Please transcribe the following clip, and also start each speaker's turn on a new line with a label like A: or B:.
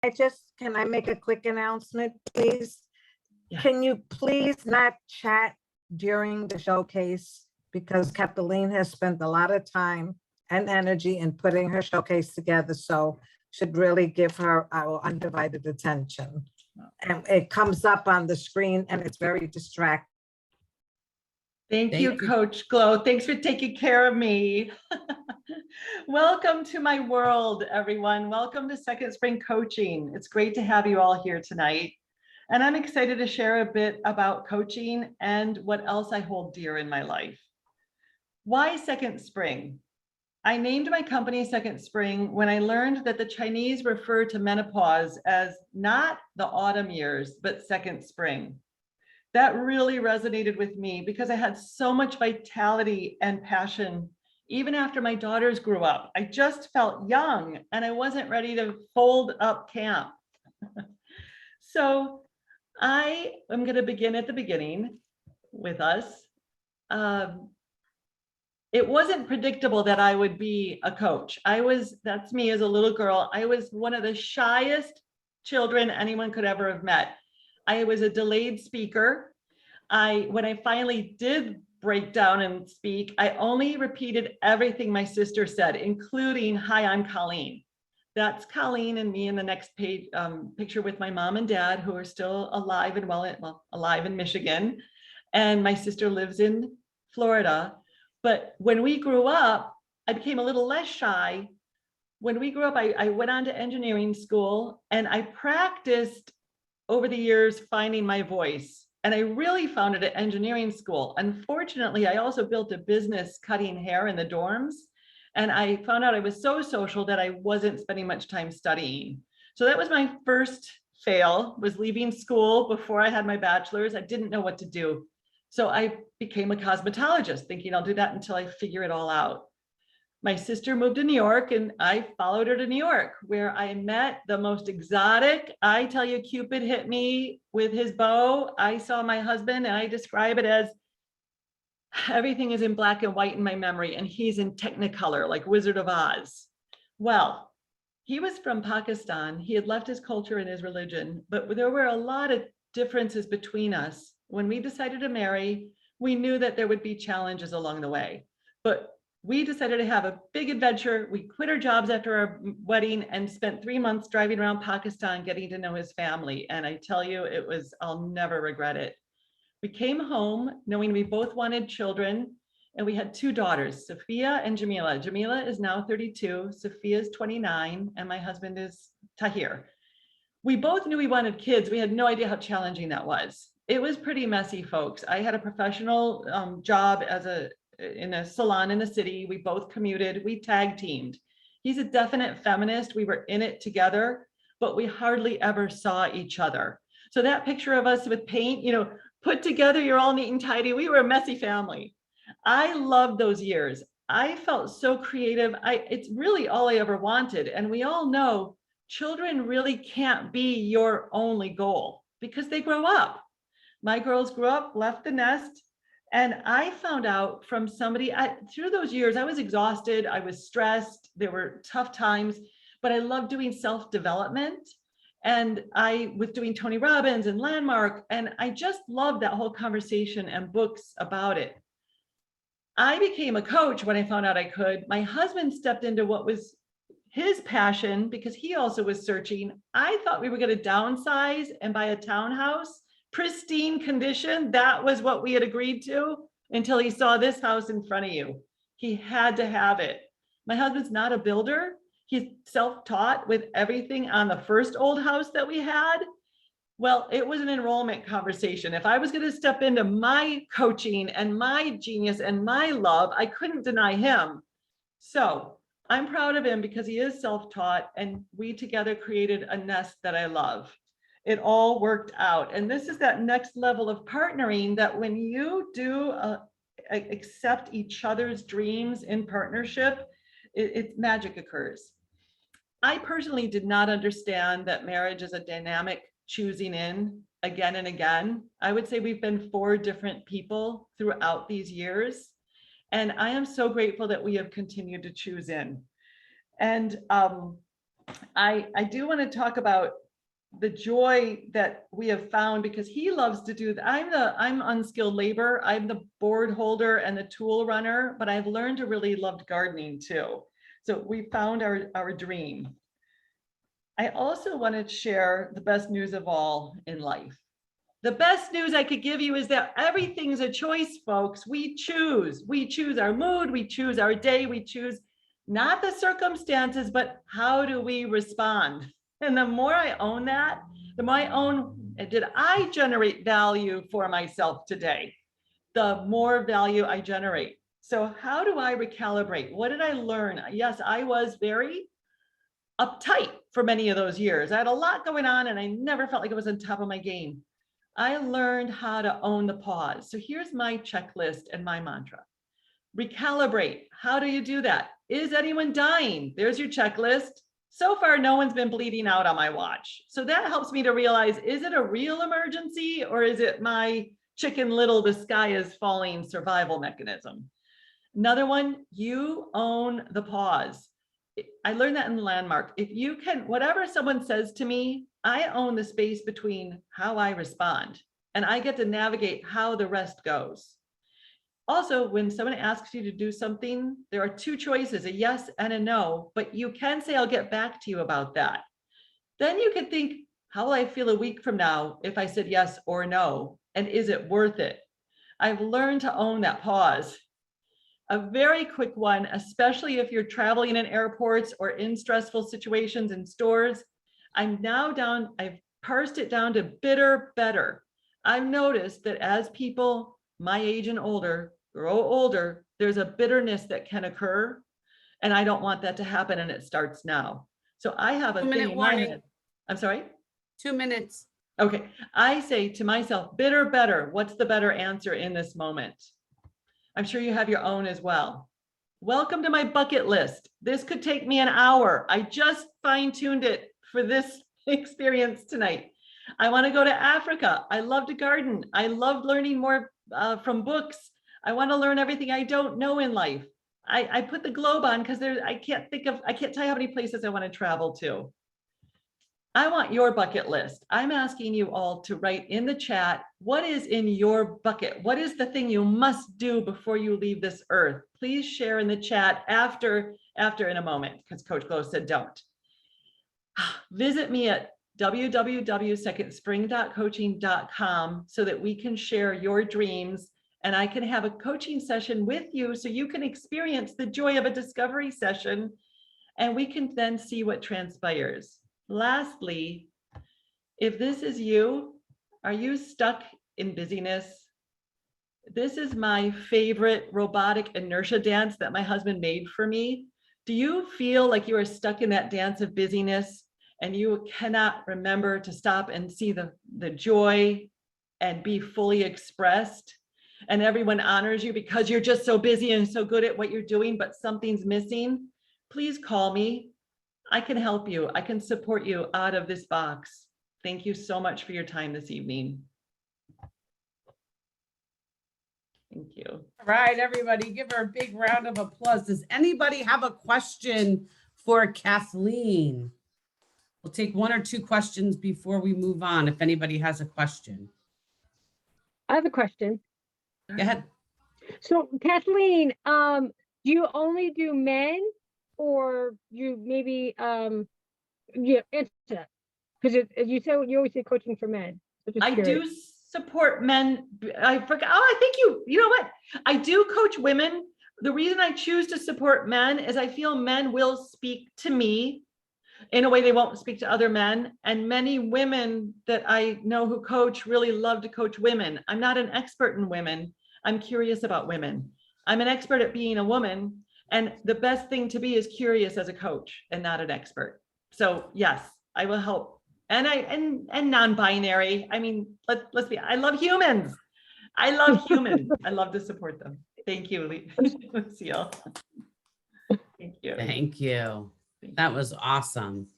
A: can I make a quick announcement, please?
B: Yeah.
A: Can you please not chat during the showcase? Because Kathleen has spent a lot of time and energy in putting her showcase together, so should really give her our undivided attention. And it comes up on the screen and it's very distracting.
B: Thank you, Coach Glow. Thanks for taking care of me. Welcome to my world, everyone. Welcome to Second Spring Coaching. It's great to have you all here tonight. And I'm excited to share a bit about coaching and what else I hold dear in my life. Why Second Spring? I named my company Second Spring when I learned that the Chinese refer to menopause as not the autumn years, but second spring. That really resonated with me because I had so much vitality and passion even after my daughters grew up. I just felt young and I wasn't ready to fold up camp. So I am going to begin at the beginning with us. It wasn't predictable that I would be a coach. That's me as a little girl. I was one of the shyest children anyone could ever have met. I was a delayed speaker. When I finally did break down and speak, I only repeated everything my sister said, including, "Hi, I'm Colleen." That's Colleen and me in the next page, picture with my mom and dad, who are still alive and alive in Michigan. And my sister lives in Florida. But when we grew up, I became a little less shy. When we grew up, I went on to engineering school and I practiced over the years finding my voice. And I really found it at engineering school. Unfortunately, I also built a business cutting hair in the dorms. And I found out I was so social that I wasn't spending much time studying. So that was my first fail, was leaving school before I had my bachelor's. I didn't know what to do. So I became a cosmetologist, thinking I'll do that until I figure it all out. My sister moved to New York and I followed her to New York, where I met the most exotic. I tell you, Cupid hit me with his bow. I saw my husband and I describe it as everything is in black and white in my memory, and he's in Technicolor, like Wizard of Oz. Well, he was from Pakistan. He had left his culture and his religion, but there were a lot of differences between us. When we decided to marry, we knew that there would be challenges along the way, but we decided to have a big adventure. We quit our jobs after our wedding and spent 3 months driving around Pakistan, getting to know his family. And I tell you, I'll never regret it. We came home knowing we both wanted children, and we had 2 daughters, Sophia and Jamila. Jamila is now 32, Sophia is 29, and my husband is Tahir. We both knew we wanted kids. We had no idea how challenging that was. It was pretty messy, folks. I had a professional job in a salon in the city. We both commuted, we tag teamed. He's a definite feminist. We were in it together, but we hardly ever saw each other. So that picture of us with paint, put together, you're all neat and tidy. We were a messy family. I loved those years. I felt so creative. It's really all I ever wanted. And we all know children really can't be your only goal because they grow up. My girls grew up, left the nest. And I found out from somebody through those years, I was exhausted. I was stressed. There were tough times, but I loved doing self-development. And I was doing Tony Robbins and Landmark, and I just loved that whole conversation and books about it. I became a coach when I found out I could. My husband stepped into what was his passion because he also was searching. I thought we were going to downsize and buy a townhouse, pristine condition. That was what we had agreed to until he saw this house in front of you. He had to have it. My husband's not a builder. He's self-taught with everything on the first old house that we had. Well, it was an enrollment conversation. If I was going to step into my coaching and my genius and my love, I couldn't deny him. So I'm proud of him because he is self-taught, and we together created a nest that I love. It all worked out. And this is that next level of partnering, that when you do accept each other's dreams in partnership, magic occurs. I personally did not understand that marriage is a dynamic choosing in again and again. I would say we've been 4 different people throughout these years. And I am so grateful that we have continued to choose in. And I do want to talk about the joy that we have found, because he loves to do that. I'm unskilled labor. I'm the board holder and the tool runner, but I've learned to really love gardening too. So we found our dream. I also want to share the best news of all in life. The best news I could give you is that everything's a choice, folks. We choose our mood, we choose our day, we choose not the circumstances, but how do we respond? And the more I own that, the more I own, did I generate value for myself today? The more value I generate. So how do I recalibrate? What did I learn? Yes, I was very uptight for many of those years. I had a lot going on and I never felt like I was on top of my game. I learned how to own the pause. So here's my checklist and my mantra. Recalibrate. How do you do that? Is anyone dying? There's your checklist. So far, no one's been bleeding out on my watch. So that helps me to realize, is it a real emergency or is it my Chicken Little, the sky is falling survival mechanism? Another one, you own the pause. I learned that in Landmark. If you can, whatever someone says to me, I own the space between how I respond, and I get to navigate how the rest goes. Also, when someone asks you to do something, there are two choices, a yes and a no, but you can say, I'll get back to you about that. Then you can think, how will I feel a week from now if I said yes or no? And is it worth it? I've learned to own that pause. A very quick one, especially if you're traveling in airports or in stressful situations in stores. I've parsed it down to bitter, better. I've noticed that as people my age and older grow older, there's a bitterness that can occur. And I don't want that to happen. And it starts now. So I have a
C: 2-minute
B: thing in my
C: warning.
B: head. I'm sorry?
C: 2 minutes.
B: Okay. I say to myself, bitter, better. What's the better answer in this moment? I'm sure you have your own as well. Welcome to my bucket list. This could take me an hour. I just fine-tuned it for this experience tonight. I want to go to Africa. I love to garden. I love learning more from books. I want to learn everything I don't know in life. I put the globe on because I can't tell you how many places I want to travel to. I want your bucket list. I'm asking you all to write in the chat, what is in your bucket? What is the thing you must do before you leave this earth? Please share in the chat after in a moment, because Coach Glow said don't. Visit me at www.secondspring.coaching.com so that we can share your dreams and I can have a coaching session with you so you can experience the joy of a discovery session and we can then see what transpires. Lastly, if this is you, are you stuck in busyness? This is my favorite robotic inertia dance that my husband made for me. Do you feel like you are stuck in that dance of busyness and you cannot remember to stop and see the joy and be fully expressed? And everyone honors you because you're just so busy and so good at what you're doing, but something's missing? Please call me. I can help you. I can support you out of this box. Thank you so much for your time this evening. Thank you.
C: All right, everybody, give her a big round of applause. Does anybody have a question for Kathleen? We'll take 1 or 2 questions before we move on, if anybody has a question.
D: I have a question.
C: Go ahead.
D: So Kathleen, do you only do men or you maybe, yeah, answer that. Because you said you always say coaching for men. So just
B: I
D: curious.
B: do support men. I forgot. Oh, I think you know what? I do coach women. The reason I choose to support men is I feel men will speak to me in a way they won't speak to other men. And many women that I know who coach really love to coach women. I'm not an expert in women. I'm curious about women. I'm an expert at being a woman. And the best thing to be is curious as a coach and not an expert. So yes, I will help. And non-binary. I mean, let's be, I love humans. I love humans. I love to support them. Thank you, Lucille. Thank you.
C: Thank you. That was awesome.